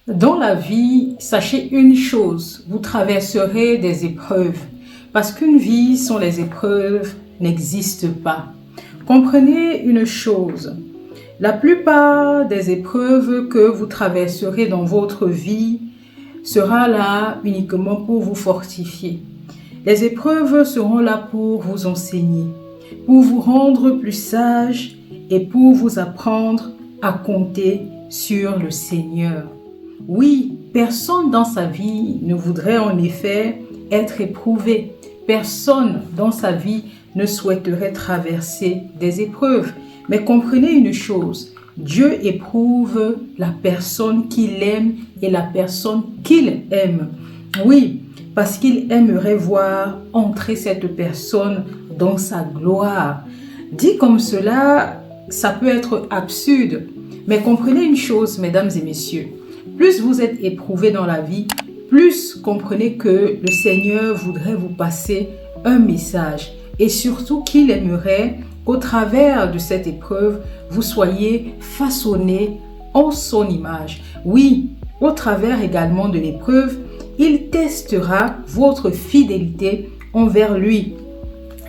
Dans la vie, sachez une chose, vous traverserez des épreuves, parce qu'une vie sans les épreuves n'existe pas. Comprenez une chose, la plupart des épreuves que vous traverserez dans votre vie sera là uniquement pour vous fortifier. Les épreuves seront là pour vous enseigner, pour vous rendre plus sage et pour vous apprendre à compter sur le Seigneur. Oui, personne dans sa vie ne voudrait en effet être éprouvé. Personne dans sa vie ne souhaiterait traverser des épreuves. Mais comprenez une chose, Dieu éprouve la personne qu'il aime et la personne qu'il aime. Oui, parce qu'il aimerait voir entrer cette personne dans sa gloire. Dit comme cela, ça peut être absurde. Mais comprenez une chose, mesdames et messieurs. Plus vous êtes éprouvés dans la vie, plus comprenez que le Seigneur voudrait vous passer un message. Et surtout qu'il aimerait qu'au travers de cette épreuve, vous soyez façonnés en son image. Oui, au travers également de l'épreuve, il testera votre fidélité envers lui.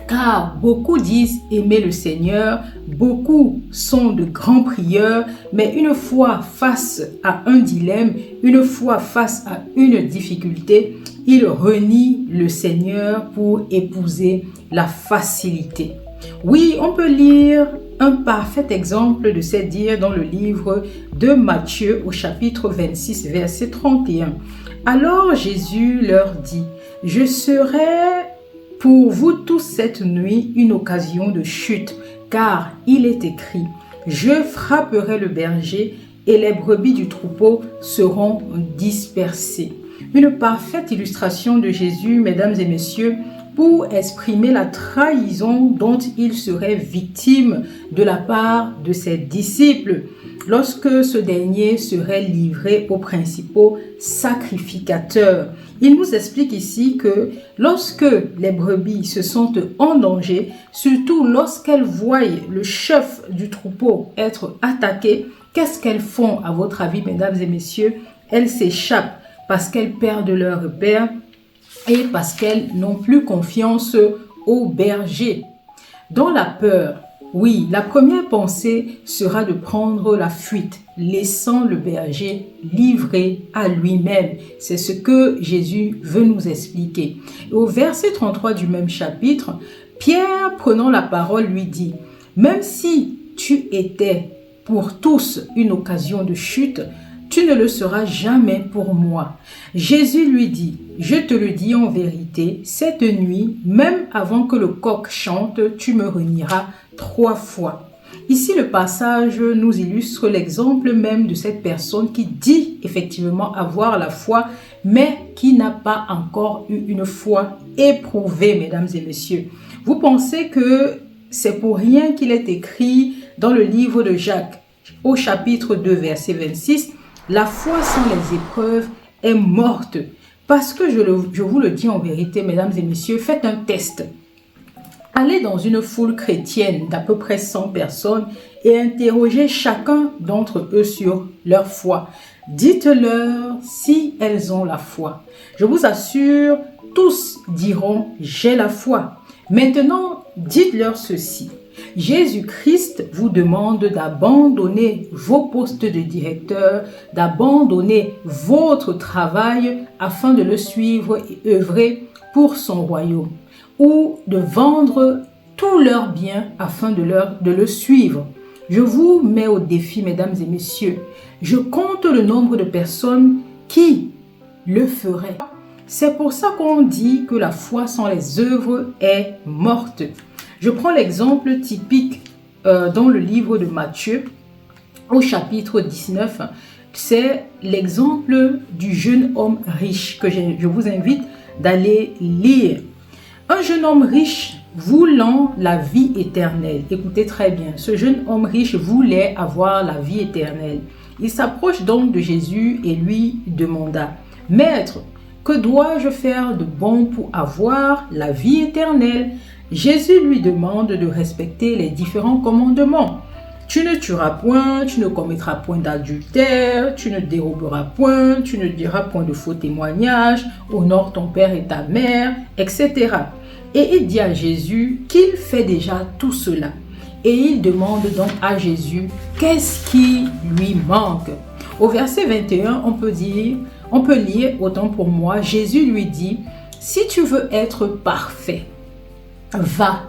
Car beaucoup disent aimer le Seigneur, beaucoup sont de grands prieurs, mais une fois face à un dilemme, une fois face à une difficulté, ils renient le Seigneur pour épouser la facilité. Oui, on peut lire un parfait exemple de ces dires dans le livre de Matthieu au chapitre 26, verset 31. Alors Jésus leur dit, « Je serai pour vous tous cette nuit une occasion de chute, car il est écrit, « Je frapperai le berger et les brebis du troupeau seront dispersées. » Une parfaite illustration de Jésus, mesdames et messieurs, pour exprimer la trahison dont il serait victime de la part de ses disciples lorsque ce dernier serait livré aux principaux sacrificateurs. Il nous explique ici que lorsque les brebis se sentent en danger, surtout lorsqu'elles voient le chef du troupeau être attaqué, qu'est-ce qu'elles font à votre avis, mesdames et messieurs? Elles s'échappent parce qu'elles perdent leur repère et parce qu'elles n'ont plus confiance au berger. Dans la peur, oui, la première pensée sera de prendre la fuite, laissant le berger livré à lui-même. C'est ce que Jésus veut nous expliquer. Et au verset 33 du même chapitre, Pierre, prenant la parole, lui dit, « Même si tu étais pour tous une occasion de chute, tu ne le seras jamais pour moi. » Jésus lui dit, « Je te le dis en vérité, cette nuit, même avant que le coq chante, tu me renieras 3 fois. » Ici, le passage nous illustre l'exemple même de cette personne qui dit effectivement avoir la foi, mais qui n'a pas encore eu une foi éprouvée, mesdames et messieurs. Vous pensez que c'est pour rien qu'il est écrit dans le livre de Jacques, au chapitre 2, verset 26, « La foi sans les épreuves est morte. » Parce que je vous le dis en vérité, mesdames et messieurs, faites un test. Allez dans une foule chrétienne d'à peu près 100 personnes et interrogez chacun d'entre eux sur leur foi. Dites-leur si elles ont la foi. Je vous assure, tous diront « j'ai la foi ». Maintenant, dites-leur ceci. Jésus-Christ vous demande d'abandonner vos postes de directeur, d'abandonner votre travail afin de le suivre et œuvrer pour son royaume, ou de vendre tous leurs biens afin de le suivre. Je vous mets au défi, mesdames et messieurs. Je compte le nombre de personnes qui le feraient. C'est pour ça qu'on dit que la foi sans les œuvres est morte. Je prends l'exemple typique dans le livre de Matthieu, au chapitre 19. C'est l'exemple du jeune homme riche que je vous invite d'aller lire. Un jeune homme riche voulant la vie éternelle. Écoutez très bien, ce jeune homme riche voulait avoir la vie éternelle. Il s'approche donc de Jésus et lui demanda, « Maître, que dois-je faire de bon pour avoir la vie éternelle ?» Jésus lui demande de respecter les différents commandements. « Tu ne tueras point, tu ne commettras point d'adultère, tu ne déroberas point, tu ne diras point de faux témoignages, honore ton père et ta mère, etc. Et il dit à Jésus qu'il fait déjà tout cela. Et il demande donc à Jésus qu'est-ce qui lui manque. Au verset 21, on peut lire, autant pour moi, Jésus lui dit, si tu veux être parfait, va,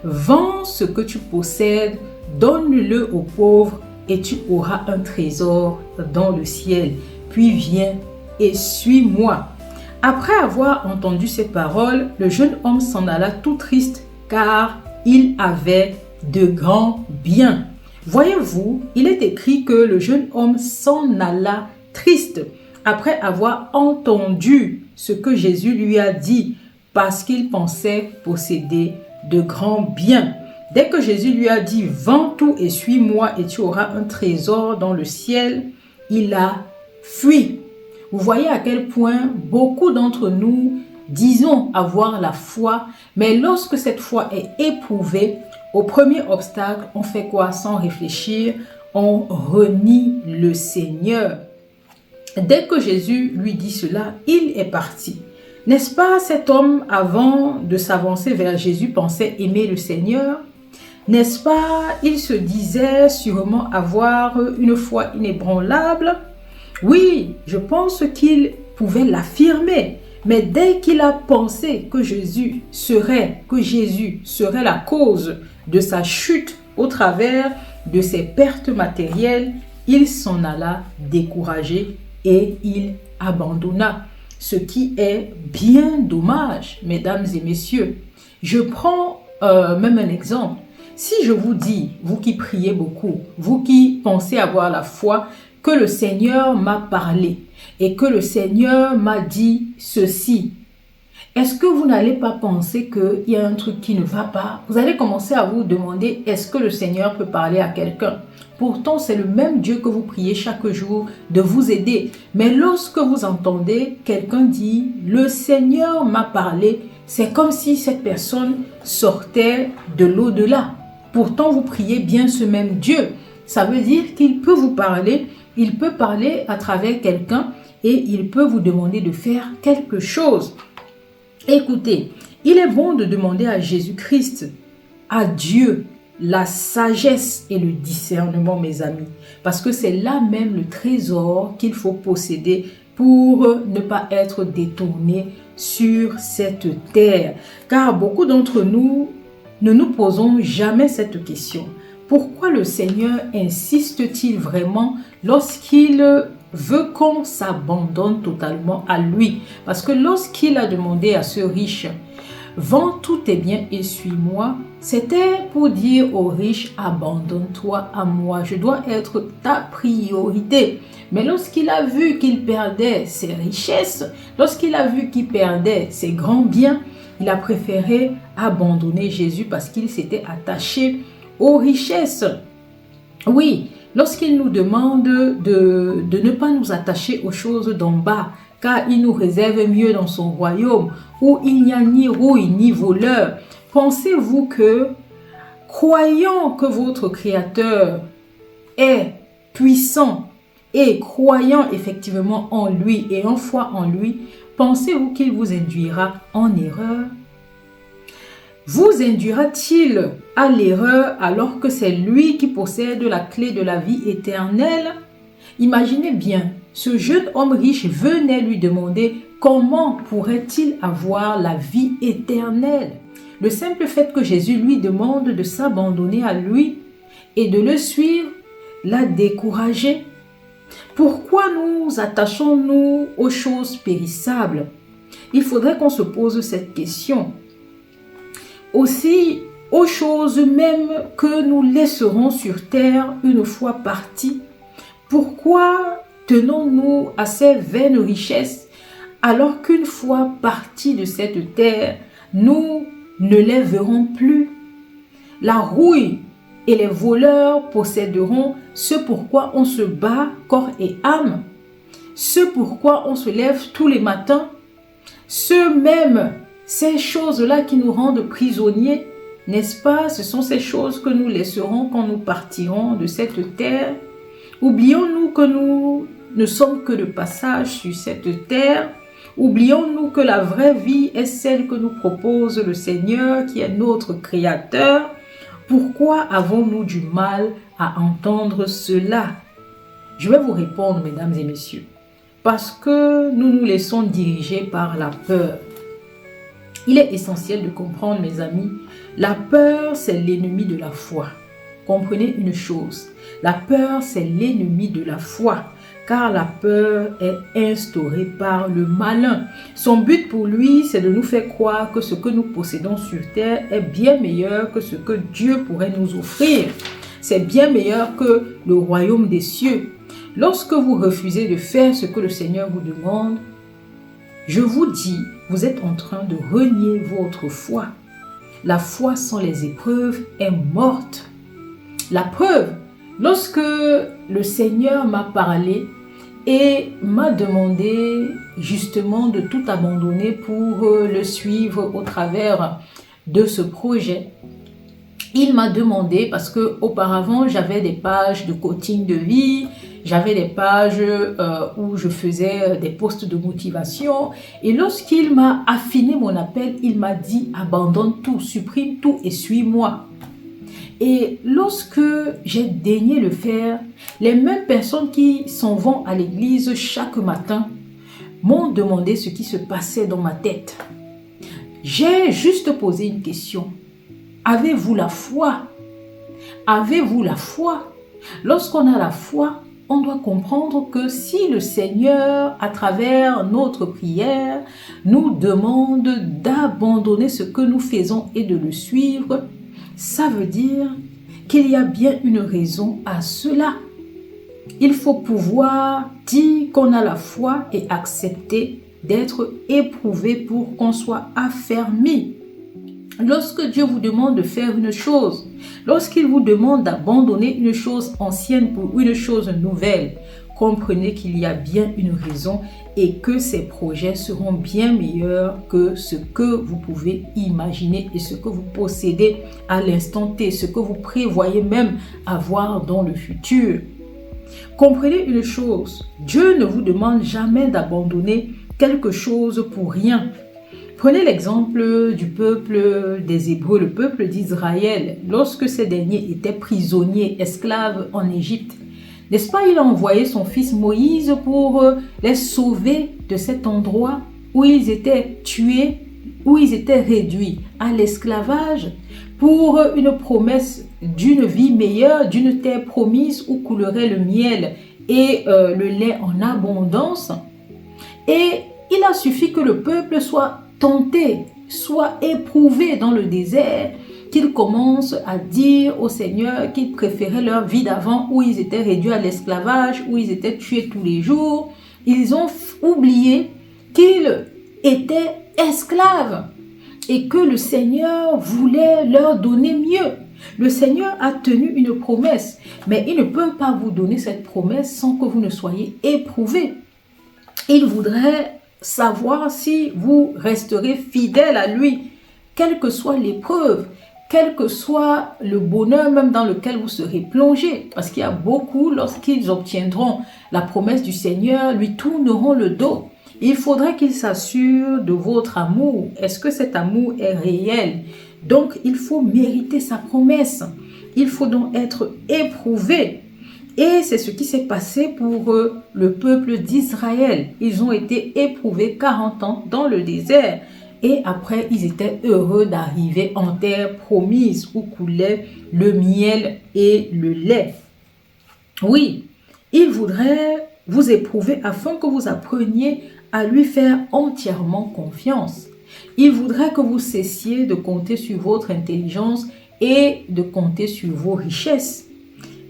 vends ce que tu possèdes, donne-le aux pauvres et tu auras un trésor dans le ciel. Puis viens et suis-moi. Après avoir entendu ces paroles, le jeune homme s'en alla tout triste car il avait de grands biens. Voyez-vous, il est écrit que le jeune homme s'en alla triste après avoir entendu ce que Jésus lui a dit parce qu'il pensait posséder de grands biens. Dès que Jésus lui a dit « Vends tout et suis-moi et tu auras un trésor dans le ciel », il a fui. Vous voyez à quel point beaucoup d'entre nous disons avoir la foi, mais lorsque cette foi est éprouvée, au premier obstacle, on fait quoi sans réfléchir? On renie le Seigneur. Dès que Jésus lui dit cela, il est parti. N'est-ce pas, cet homme, avant de s'avancer vers Jésus, pensait aimer le Seigneur? N'est-ce pas, il se disait sûrement avoir une foi inébranlable? Oui, je pense qu'il pouvait l'affirmer. Mais dès qu'il a pensé que Jésus serait la cause de sa chute au travers de ses pertes matérielles, il s'en alla découragé et il abandonna. Ce qui est bien dommage, mesdames et messieurs. Je prends même un exemple. Si je vous dis, vous qui priez beaucoup, vous qui pensez avoir la foi, que le Seigneur m'a parlé et que le Seigneur m'a dit ceci, est-ce que vous n'allez pas penser qu'il y a un truc qui ne va pas? Vous allez commencer à vous demander, est-ce que le Seigneur peut parler à quelqu'un? Pourtant, c'est le même Dieu que vous priez chaque jour de vous aider. Mais lorsque vous entendez quelqu'un dire, le Seigneur m'a parlé, c'est comme si cette personne sortait de l'au-delà. Pourtant, vous priez bien ce même Dieu. Ça veut dire qu'il peut vous parler, il peut parler à travers quelqu'un et il peut vous demander de faire quelque chose. Écoutez, il est bon de demander à Jésus-Christ, à Dieu, la sagesse et le discernement, mes amis. Parce que c'est là même le trésor qu'il faut posséder pour ne pas être détourné sur cette terre. Car beaucoup d'entre nous ne nous posons jamais cette question. Pourquoi le Seigneur insiste-t-il vraiment lorsqu'il veut qu'on s'abandonne totalement à lui? Parce que lorsqu'il a demandé à ce riche, vends tous tes biens et suis-moi, c'était pour dire au riche, abandonne-toi à moi, je dois être ta priorité. Mais lorsqu'il a vu qu'il perdait ses richesses, lorsqu'il a vu qu'il perdait ses grands biens, il a préféré abandonner Jésus parce qu'il s'était attaché aux richesses. Oui, lorsqu'il nous demande de ne pas nous attacher aux choses d'en bas, car il nous réserve mieux dans son royaume, où il n'y a ni rouille ni voleur. Pensez-vous que, croyant que votre Créateur est puissant et croyant effectivement en lui et en foi en lui, pensez-vous qu'il vous induira en erreur? Vous induira-t-il à l'erreur alors que c'est lui qui possède la clé de la vie éternelle? Imaginez bien, ce jeune homme riche venait lui demander comment pourrait-il avoir la vie éternelle. Le simple fait que Jésus lui demande de s'abandonner à lui et de le suivre l'a découragé. Pourquoi nous attachons-nous aux choses périssables? Il faudrait qu'on se pose cette question. Aussi aux choses même que nous laisserons sur terre une fois partis. Pourquoi tenons-nous à ces vaines richesses alors qu'une fois partis de cette terre, nous ne les verrons plus? La rouille et les voleurs posséderont ce pourquoi on se bat corps et âme, ce pourquoi on se lève tous les matins, ces choses-là qui nous rendent prisonniers, N'est-ce pas? Ce sont ces choses que nous laisserons quand nous partirons de cette terre. Oublions-nous que nous ne sommes que de passage sur cette terre. Oublions-nous que la vraie vie est celle que nous propose le Seigneur, qui est notre Créateur. Pourquoi avons-nous du mal à entendre cela? Je vais vous répondre, mesdames et messieurs, parce que nous nous laissons diriger par la peur. Il est essentiel de comprendre, mes amis, la peur, c'est l'ennemi de la foi. Comprenez une chose, la peur, c'est l'ennemi de la foi, car la peur est instaurée par le malin. Son but pour lui, c'est de nous faire croire que ce que nous possédons sur terre est bien meilleur que ce que Dieu pourrait nous offrir. C'est bien meilleur que le royaume des cieux. Lorsque vous refusez de faire ce que le Seigneur vous demande, je vous dis, vous êtes en train de renier votre foi. La foi sans les épreuves est morte. La preuve, lorsque le Seigneur m'a parlé et m'a demandé justement de tout abandonner pour le suivre au travers de ce projet, il m'a demandé, parce que auparavant j'avais des pages de coaching de vie, j'avais des pages où je faisais des posts de motivation, et lorsqu'il m'a affiné mon appel, il m'a dit abandonne tout, supprime tout et suis-moi. Et lorsque j'ai daigné le faire, les mêmes personnes qui s'en vont à l'église chaque matin m'ont demandé ce qui se passait dans ma tête. J'ai juste posé une question. Avez-vous la foi? Avez-vous la foi? Lorsqu'on a la foi, on doit comprendre que si le Seigneur, à travers notre prière, nous demande d'abandonner ce que nous faisons et de le suivre, ça veut dire qu'il y a bien une raison à cela. Il faut pouvoir dire qu'on a la foi et accepter d'être éprouvé pour qu'on soit affermi. Lorsque Dieu vous demande de faire une chose, lorsqu'il vous demande d'abandonner une chose ancienne pour une chose nouvelle, comprenez qu'il y a bien une raison et que ces projets seront bien meilleurs que ce que vous pouvez imaginer et ce que vous possédez à l'instant T, ce que vous prévoyez même avoir dans le futur. Comprenez une chose, Dieu ne vous demande jamais d'abandonner quelque chose pour rien. Prenez l'exemple du peuple des Hébreux, le peuple d'Israël, lorsque ces derniers étaient prisonniers, esclaves en Égypte. N'est-ce pas, il a envoyé son fils Moïse pour les sauver de cet endroit où ils étaient tués, où ils étaient réduits à l'esclavage, pour une promesse d'une vie meilleure, d'une terre promise où coulerait le miel et le lait en abondance. Et il a suffi que le peuple soit tenté, soit éprouvé dans le désert, qu'ils commencent à dire au Seigneur qu'ils préféraient leur vie d'avant où ils étaient réduits à l'esclavage, où ils étaient tués tous les jours. Ils ont oublié qu'ils étaient esclaves et que le Seigneur voulait leur donner mieux. Le Seigneur a tenu une promesse, mais il ne peut pas vous donner cette promesse sans que vous ne soyez éprouvés. Il voudrait savoir si vous resterez fidèle à lui, quelle que soit l'épreuve, quel que soit le bonheur même dans lequel vous serez plongé. Parce qu'il y a beaucoup, lorsqu'ils obtiendront la promesse du Seigneur, lui tourneront le dos. Il faudrait qu'il s'assure de votre amour. Est-ce que cet amour est réel? Donc, il faut mériter sa promesse. Il faut donc être éprouvé. Et c'est ce qui s'est passé pour le peuple d'Israël. Ils ont été éprouvés 40 ans dans le désert. Et après, ils étaient heureux d'arriver en terre promise où coulait le miel et le lait. Oui, il voudrait vous éprouver afin que vous appreniez à lui faire entièrement confiance. Il voudrait que vous cessiez de compter sur votre intelligence et de compter sur vos richesses.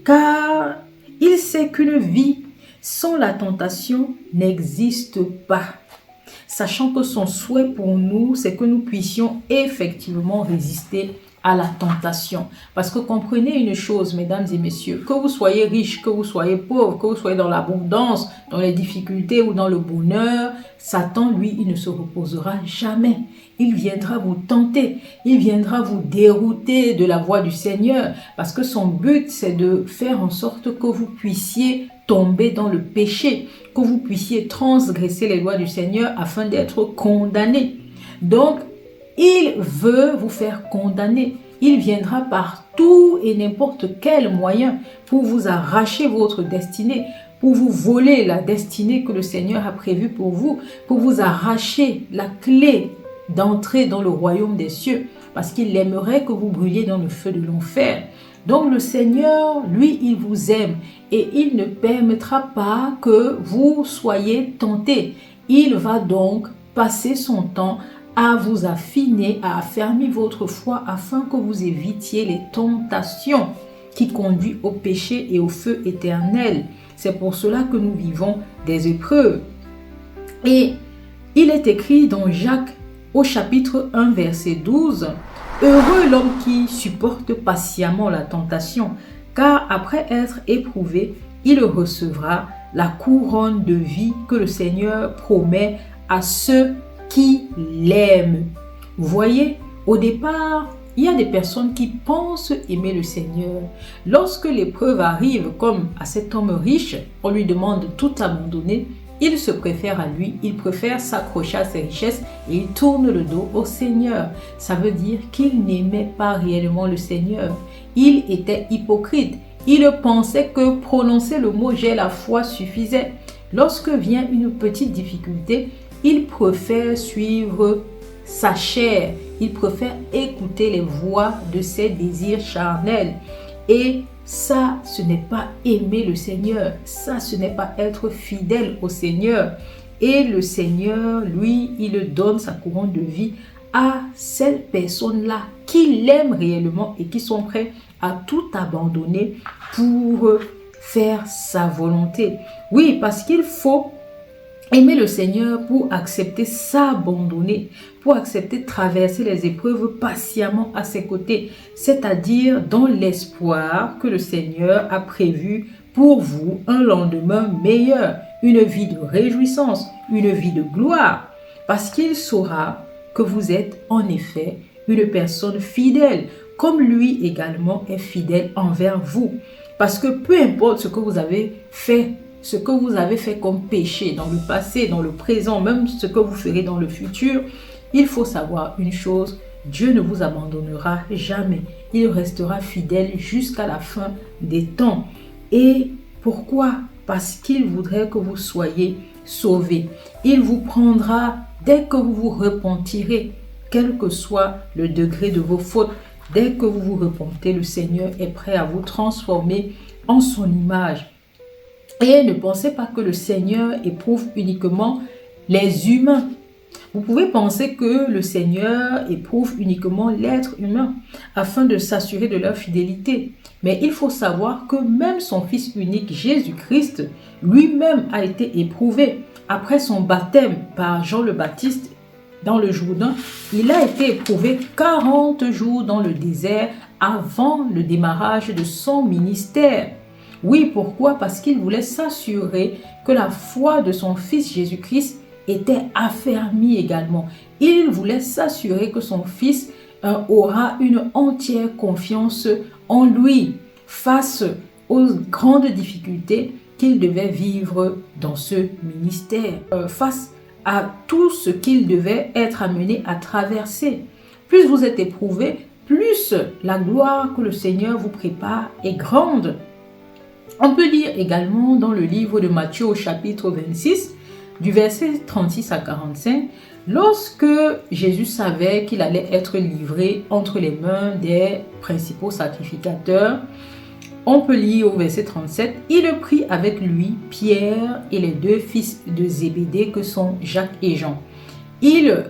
Car il sait qu'une vie sans la tentation n'existe pas. Sachant que son souhait pour nous, c'est que nous puissions effectivement résister à la tentation. Parce que comprenez une chose, mesdames et messieurs, que vous soyez riche, que vous soyez pauvre, que vous soyez dans l'abondance, dans les difficultés ou dans le bonheur, Satan, lui, il ne se reposera jamais. Il viendra vous tenter, il viendra vous dérouter de la voie du Seigneur, parce que son but, c'est de faire en sorte que vous puissiez tomber dans le péché, que vous puissiez transgresser les lois du Seigneur afin d'être condamné. Donc, il veut vous faire condamner. Il viendra par tout et n'importe quel moyen pour vous arracher votre destinée, pour vous voler la destinée que le Seigneur a prévue pour vous arracher la clé d'entrer dans le royaume des cieux, parce qu'il aimerait que vous brûliez dans le feu de l'enfer. Donc le Seigneur, lui, il vous aime et il ne permettra pas que vous soyez tentés. Il va donc passer son temps à vous affiner, à affermir votre foi afin que vous évitiez les tentations qui conduisent au péché et au feu éternel. C'est pour cela que nous vivons des épreuves. Et il est écrit dans Jacques au chapitre 1 verset 12, « Heureux l'homme qui supporte patiemment la tentation, car après être éprouvé, il recevra la couronne de vie que le Seigneur promet à ceux qui l'aiment. » Vous voyez, au départ, il y a des personnes qui pensent aimer le Seigneur. Lorsque l'épreuve arrive, comme à cet homme riche, on lui demande de tout abandonner, il se préfère à lui, il préfère s'accrocher à ses richesses et il tourne le dos au Seigneur. Ça veut dire qu'il n'aimait pas réellement le Seigneur. Il était hypocrite. Il pensait que prononcer le mot « j'ai la foi » suffisait. Lorsque vient une petite difficulté, il préfère suivre sa chair. Il préfère écouter les voix de ses désirs charnels. Et ça, ce n'est pas aimer le Seigneur. Ça, ce n'est pas être fidèle au Seigneur. Et le Seigneur, lui, il donne sa couronne de vie à ces personnes-là qui l'aiment réellement et qui sont prêts à tout abandonner pour faire sa volonté. Oui, parce qu'il faut aimer le Seigneur pour accepter s'abandonner, pour accepter de traverser les épreuves patiemment à ses côtés, c'est-à-dire dans l'espoir que le Seigneur a prévu pour vous un lendemain meilleur, une vie de réjouissance, une vie de gloire, parce qu'il saura que vous êtes en effet une personne fidèle, comme lui également est fidèle envers vous. Parce que peu importe ce que vous avez fait, comme péché dans le passé, dans le présent, même ce que vous ferez dans le futur, il faut savoir une chose, Dieu ne vous abandonnera jamais. Il restera fidèle jusqu'à la fin des temps. Et pourquoi? Parce qu'il voudrait que vous soyez sauvés. Il vous prendra dès que vous vous repentirez, quel que soit le degré de vos fautes. Dès que vous vous repentez, le Seigneur est prêt à vous transformer en son image. Et ne pensez pas que le Seigneur éprouve uniquement les humains. Vous pouvez penser que le Seigneur éprouve uniquement l'être humain afin de s'assurer de leur fidélité. Mais il faut savoir que même son Fils unique, Jésus-Christ, lui-même a été éprouvé. Après son baptême par Jean le Baptiste dans le Jourdain, il a été éprouvé 40 jours dans le désert avant le démarrage de son ministère. Oui, pourquoi? Parce qu'il voulait s'assurer que la foi de son Fils Jésus-Christ était affermie également. Il voulait s'assurer que son Fils aura une entière confiance en lui face aux grandes difficultés qu'il devait vivre dans ce ministère, face à tout ce qu'il devait être amené à traverser. Plus vous êtes éprouvé, plus la gloire que le Seigneur vous prépare est grande. On peut lire également dans le livre de Matthieu au chapitre 26, du verset 36 à 45, lorsque Jésus savait qu'il allait être livré entre les mains des principaux sacrificateurs, on peut lire au verset 37, « Il prit avec lui Pierre et les deux fils de Zébédée que sont Jacques et Jean. Il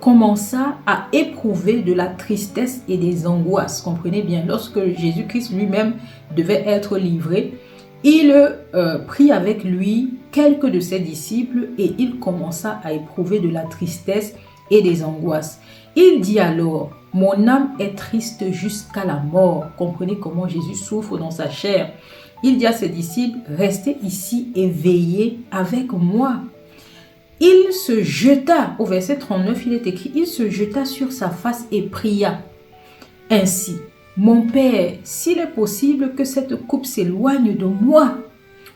commença à éprouver de la tristesse et des angoisses. » Comprenez bien, lorsque Jésus-Christ lui-même devait être livré, il prit avec lui quelques de ses disciples et il commença à éprouver de la tristesse et des angoisses. Il dit alors, mon âme est triste jusqu'à la mort. Comprenez comment Jésus souffre dans sa chair. Il dit à ses disciples, restez ici et veillez avec moi. Il se jeta, au verset 39, il est écrit, il se jeta sur sa face et pria. Ainsi, mon Père, s'il est possible que cette coupe s'éloigne de moi.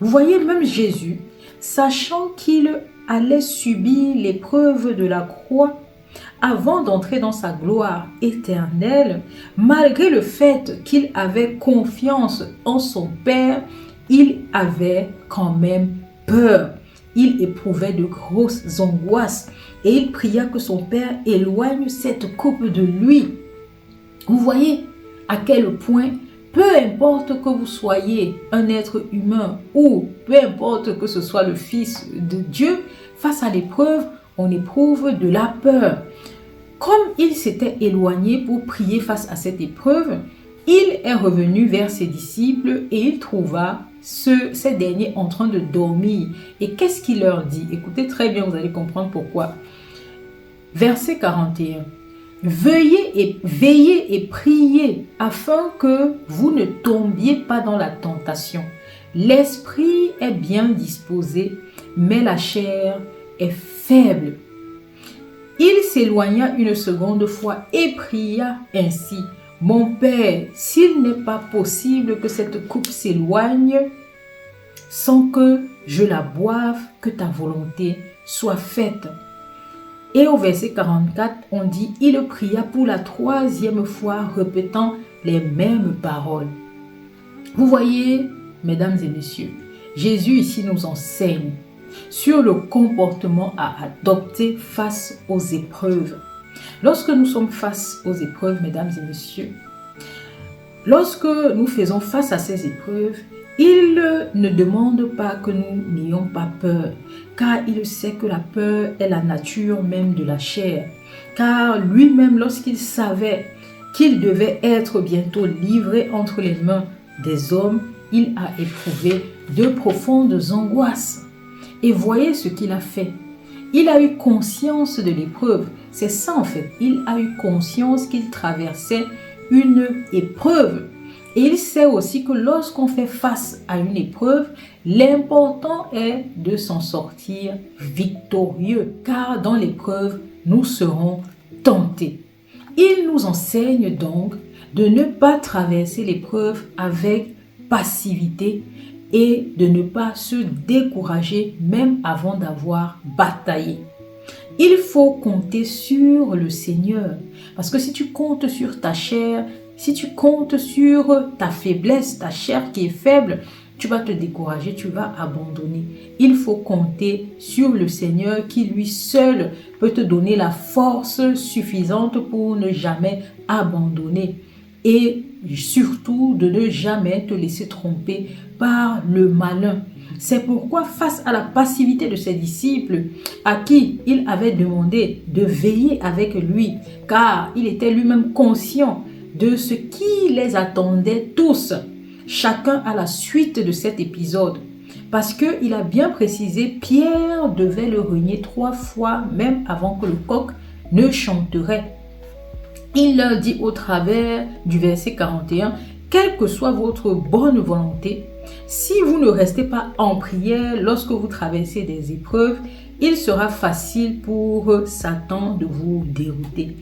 Vous voyez, même Jésus, sachant qu'il allait subir l'épreuve de la croix avant d'entrer dans sa gloire éternelle, malgré le fait qu'il avait confiance en son Père, il avait quand même peur. Il éprouvait de grosses angoisses et il pria que son Père éloigne cette coupe de lui. Vous voyez à quel point, peu importe que vous soyez un être humain ou peu importe que ce soit le Fils de Dieu, face à l'épreuve, on éprouve de la peur. Comme il s'était éloigné pour prier face à cette épreuve, il est revenu vers ses disciples et il trouva ces derniers en train de dormir. Et qu'est-ce qu'il leur dit? Écoutez très bien, vous allez comprendre pourquoi. Verset 41. Veillez et priez afin que vous ne tombiez pas dans la tentation. L'esprit est bien disposé, mais la chair est faible. Il s'éloigna une seconde fois et pria ainsi. Mon Père, s'il n'est pas possible que cette coupe s'éloigne sans que je la boive, que ta volonté soit faite. Et au verset 44, on dit, il pria pour la troisième fois, répétant les mêmes paroles. Vous voyez, mesdames et messieurs, Jésus ici nous enseigne sur le comportement à adopter face aux épreuves. Lorsque nous sommes face aux épreuves, mesdames et messieurs, lorsque nous faisons face à ces épreuves, il ne demande pas que nous n'ayons pas peur, car il sait que la peur est la nature même de la chair. Car lui-même, lorsqu'il savait qu'il devait être bientôt livré entre les mains des hommes, il a éprouvé de profondes angoisses. Et voyez ce qu'il a fait. Il a eu conscience de l'épreuve. C'est ça en fait. Il a eu conscience qu'il traversait une épreuve. Et il sait aussi que lorsqu'on fait face à une épreuve, l'important est de s'en sortir victorieux. Car dans l'épreuve, nous serons tentés. Il nous enseigne donc de ne pas traverser l'épreuve avec passivité et de ne pas se décourager même avant d'avoir bataillé. Il faut compter sur le Seigneur. Parce que si tu comptes sur ta chair, si tu comptes sur ta faiblesse, ta chair qui est faible, tu vas te décourager, tu vas abandonner. Il faut compter sur le Seigneur qui lui seul peut te donner la force suffisante pour ne jamais abandonner. Et surtout de ne jamais te laisser tromper par le malin. C'est pourquoi face à la passivité de ses disciples, à qui il avait demandé de veiller avec lui, car il était lui-même conscient de ce qui les attendait tous, chacun à la suite de cet épisode. Parce qu'il a bien précisé, Pierre devait le renier 3 fois, même avant que le coq ne chanterait. Il leur dit au travers du verset 41, « Quelle que soit votre bonne volonté, si vous ne restez pas en prière lorsque vous traversez des épreuves, il sera facile pour Satan de vous dérouter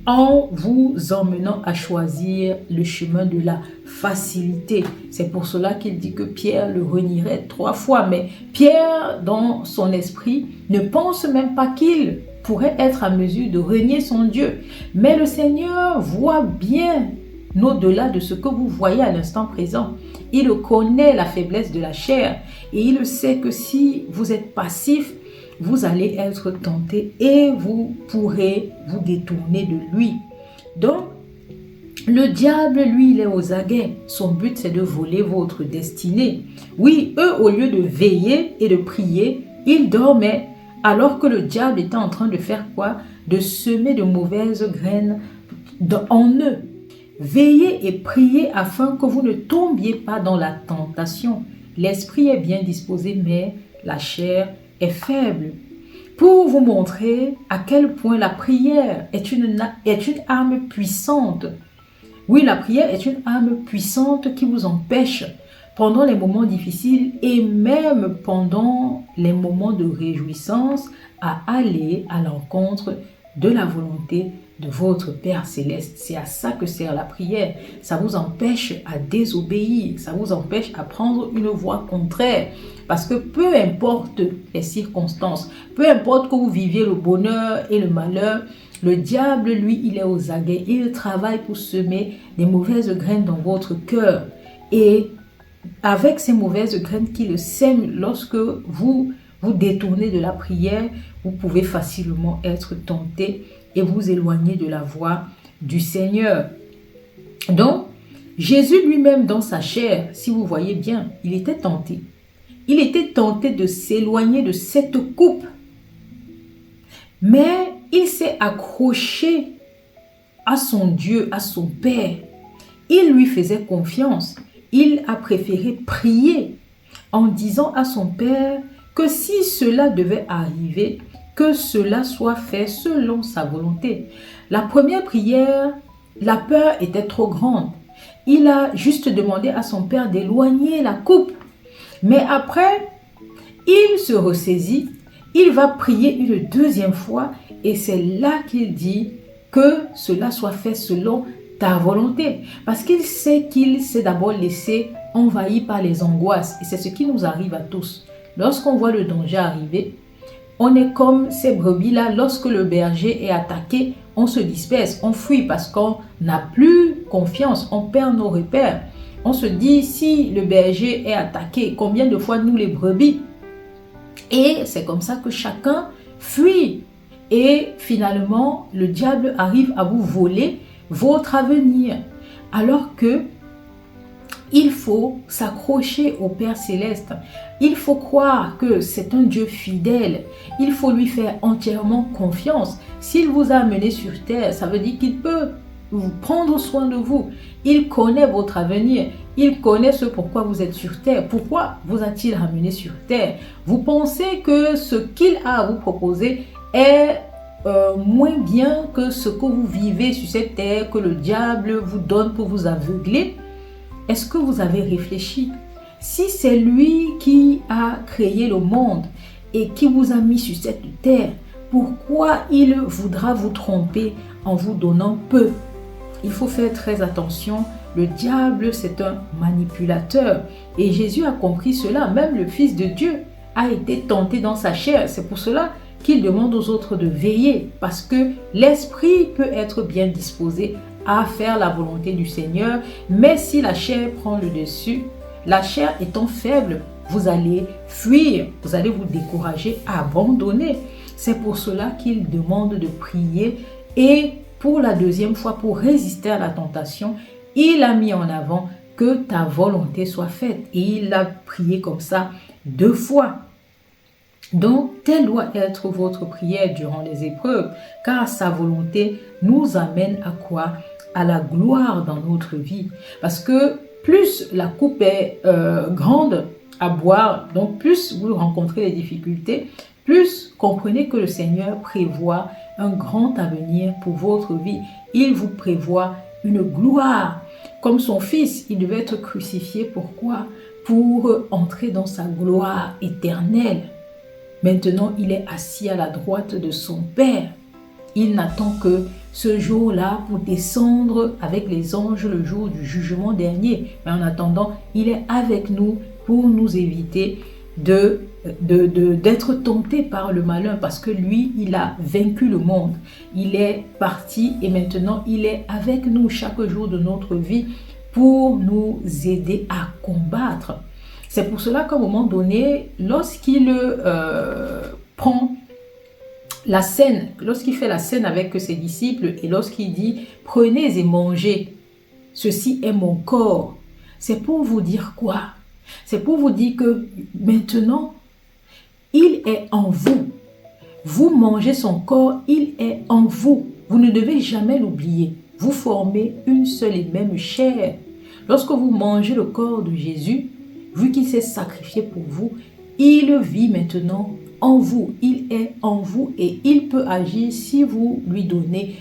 en vous emmenant à choisir le chemin de la facilité. » C'est pour cela qu'il dit que Pierre le renierait 3 fois. Mais Pierre, dans son esprit, ne pense même pas qu'il pourrait être à mesure de renier son Dieu. Mais le Seigneur voit bien au-delà de ce que vous voyez à l'instant présent. Il connaît la faiblesse de la chair et il sait que si vous êtes passif, vous allez être tenté et vous pourrez vous détourner de lui. Donc, le diable, lui, il est aux aguets. Son but, c'est de voler votre destinée. Oui, eux, au lieu de veiller et de prier, ils dormaient. Alors que le diable était en train de faire quoi? De semer de mauvaises graines en eux. Veillez et priez afin que vous ne tombiez pas dans la tentation. L'esprit est bien disposé, mais la chair est faible. pour vous montrer à quel point la prière est une arme puissante. Oui, la prière est une arme puissante qui vous empêche pendant les moments difficiles et même pendant les moments de réjouissance à aller à l'encontre de la volonté de votre Père Céleste. C'est à ça que sert la prière. Ça vous empêche à désobéir, ça vous empêche à prendre une voie contraire. Parce que peu importe les circonstances, peu importe que vous viviez le bonheur et le malheur, le diable, lui, il est aux aguets. Il travaille pour semer des mauvaises graines dans votre cœur. Et avec ces mauvaises graines qu'il sème, lorsque vous vous détournez de la prière, vous pouvez facilement être tenté et vous éloigner de la voie du Seigneur. Donc, Jésus lui-même dans sa chair, si vous voyez bien, il était tenté. Il était tenté de s'éloigner de cette coupe. Mais il s'est accroché à son Dieu, à son Père. Il lui faisait confiance. Il a préféré prier en disant à son Père que si cela devait arriver, que cela soit fait selon sa volonté. La première prière, la peur était trop grande. Il a juste demandé à son Père d'éloigner la coupe. Mais après, il se ressaisit, il va prier une deuxième fois et c'est là qu'il dit que cela soit fait selon ta volonté. Parce qu'il s'est d'abord laissé envahi par les angoisses et c'est ce qui nous arrive à tous. Lorsqu'on voit le danger arriver, on est comme ces brebis-là, lorsque le berger est attaqué, on se disperse, on fuit parce qu'on n'a plus confiance, on perd nos repères. On se dit, si le berger est attaqué, combien de fois nous les brebis? Et c'est comme ça que chacun fuit. Et finalement, le diable arrive à vous voler votre avenir. Alors que il faut s'accrocher au Père Céleste. Il faut croire que c'est un Dieu fidèle. Il faut lui faire entièrement confiance. S'il vous a amené sur terre, ça veut dire qu'il peut vous prendre soin de vous. Il connaît votre avenir. Il connaît ce pourquoi vous êtes sur terre. Pourquoi vous a-t-il ramené sur terre? Vous pensez que ce qu'il a à vous proposer est moins bien que ce que vous vivez sur cette terre, que le diable vous donne pour vous aveugler? Est-ce que vous avez réfléchi? Si c'est lui qui a créé le monde et qui vous a mis sur cette terre, pourquoi il voudra vous tromper en vous donnant peu? Il faut faire très attention. Le diable, c'est un manipulateur. Et Jésus a compris cela. Même le Fils de Dieu a été tenté dans sa chair. C'est pour cela qu'il demande aux autres de veiller. Parce que l'esprit peut être bien disposé à faire la volonté du Seigneur. Mais si la chair prend le dessus, la chair étant faible, vous allez fuir. Vous allez vous décourager, abandonner. C'est pour cela qu'il demande de prier. Et pour la deuxième fois, pour résister à la tentation, il a mis en avant que ta volonté soit faite. Et il a prié comme ça 2 fois. Donc, telle doit être votre prière durant les épreuves, car sa volonté nous amène à quoi? À la gloire dans notre vie. Parce que plus la coupe est grande à boire, donc plus vous rencontrez des difficultés, plus comprenez que le Seigneur prévoit un grand avenir pour votre vie. Il vous prévoit une gloire. Comme son fils, il devait être crucifié. Pourquoi? Pour entrer dans sa gloire éternelle. Maintenant, il est assis à la droite de son Père. Il n'attend que ce jour-là pour descendre avec les anges le jour du jugement dernier. Mais en attendant, il est avec nous pour nous éviter d'être tenté par le malin, parce que lui, il a vaincu le monde. Il est parti et maintenant, il est avec nous chaque jour de notre vie pour nous aider à combattre. C'est pour cela qu'à un moment donné, lorsqu'il prend la scène, lorsqu'il fait la scène avec ses disciples et lorsqu'il dit « Prenez et mangez, ceci est mon corps », c'est pour vous dire quoi? C'est pour vous dire que maintenant, il est en vous. Vous mangez son corps, il est en vous. Vous ne devez jamais l'oublier. Vous formez une seule et même chair. Lorsque vous mangez le corps de Jésus, vu qu'il s'est sacrifié pour vous, il vit maintenant en vous. Il est en vous et il peut agir si vous lui donnez,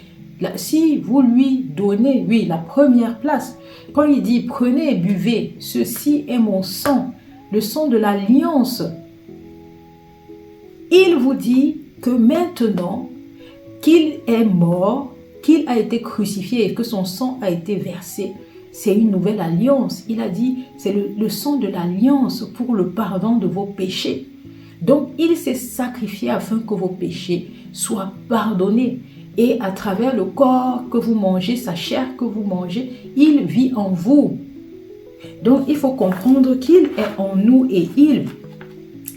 oui, la première place. Quand il dit prenez et buvez, ceci est mon sang, le sang de l'alliance. Il vous dit que maintenant qu'il est mort, qu'il a été crucifié et que son sang a été versé, c'est une nouvelle alliance. Il a dit, c'est le sang de l'alliance pour le pardon de vos péchés. Donc, il s'est sacrifié afin que vos péchés soient pardonnés. Et à travers le corps que vous mangez, sa chair que vous mangez, il vit en vous. Donc, il faut comprendre qu'il est en nous et il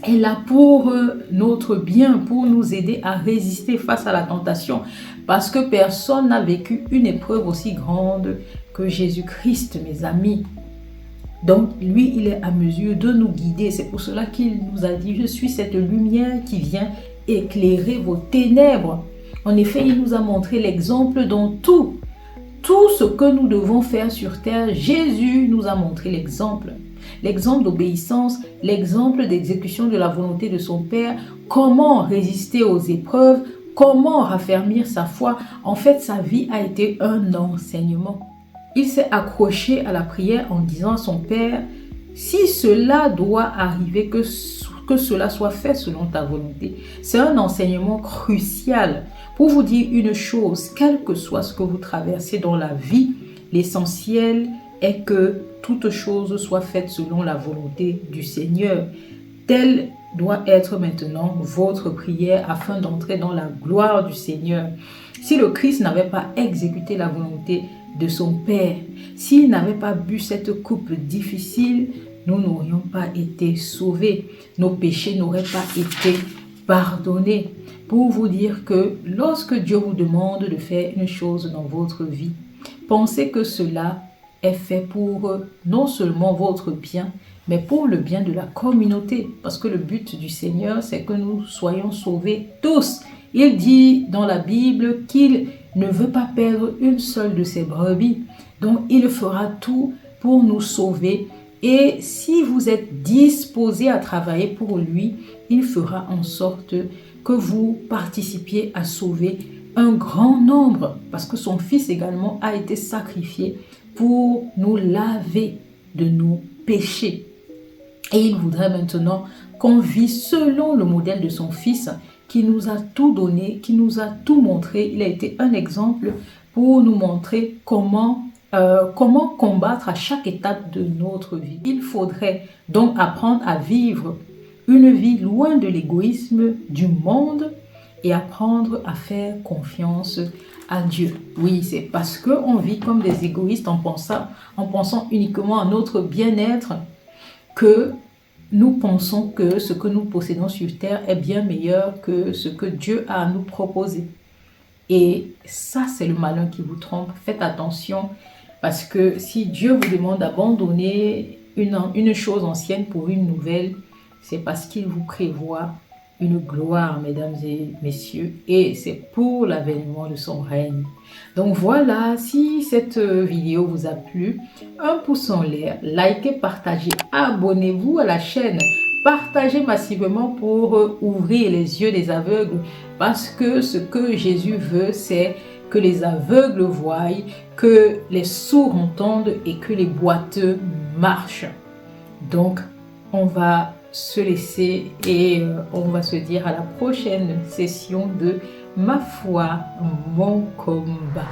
est là pour notre bien, pour nous aider à résister face à la tentation. Parce que personne n'a vécu une épreuve aussi grande que Jésus-Christ, mes amis. Donc, lui, il est à mesure de nous guider. C'est pour cela qu'il nous a dit, je suis cette lumière qui vient éclairer vos ténèbres. En effet, il nous a montré l'exemple dans tout ce que nous devons faire sur terre. Jésus nous a montré l'exemple d'obéissance, l'exemple d'exécution de la volonté de son Père, comment résister aux épreuves, comment raffermir sa foi. En fait, sa vie a été un enseignement. Il s'est accroché à la prière en disant à son Père, si cela doit arriver, que cela soit fait selon ta volonté. C'est un enseignement crucial pour vous dire une chose, quel que soit ce que vous traversez dans la vie, l'essentiel est que toute chose soit faite selon la volonté du Seigneur. Telle doit être maintenant votre prière afin d'entrer dans la gloire du Seigneur. Si le Christ n'avait pas exécuté la volonté de son Père, s'il n'avait pas bu cette coupe difficile, nous n'aurions pas été sauvés. Nos péchés n'auraient pas été pardonnés. Pour vous dire que lorsque Dieu vous demande de faire une chose dans votre vie, pensez que cela est fait pour non seulement votre bien, mais pour le bien de la communauté. Parce que le but du Seigneur, c'est que nous soyons sauvés tous. Il dit dans la Bible qu'il ne veut pas perdre une seule de ses brebis. Donc, il fera tout pour nous sauver. Et si vous êtes disposé à travailler pour lui, il fera en sorte que vous participiez à sauver un grand nombre. Parce que son Fils également a été sacrifié pour nous laver de nos péchés. Et il voudrait maintenant qu'on vit selon le modèle de son Fils qui nous a tout donné, qui nous a tout montré. Il a été un exemple pour nous montrer comment combattre à chaque étape de notre vie. Il faudrait donc apprendre à vivre une vie loin de l'égoïsme du monde et apprendre à faire confiance à Dieu. Oui, c'est parce qu'on vit comme des égoïstes en pensant uniquement à notre bien-être que nous pensons que ce que nous possédons sur terre est bien meilleur que ce que Dieu a à nous proposer. Et ça, c'est le malin qui vous trompe. Faites attention parce que si Dieu vous demande d'abandonner une chose ancienne pour une nouvelle, c'est parce qu'il vous prévoit une gloire, mesdames et messieurs, et c'est pour l'avènement de son règne. Donc voilà, si cette vidéo vous a plu, un pouce en l'air, likez, partagez, abonnez-vous à la chaîne, partagez massivement pour ouvrir les yeux des aveugles, parce que ce que Jésus veut, c'est que les aveugles voient, que les sourds entendent et que les boiteux marchent. Donc, on va se laisser et on va se dire à la prochaine session de Ma foi, mon combat.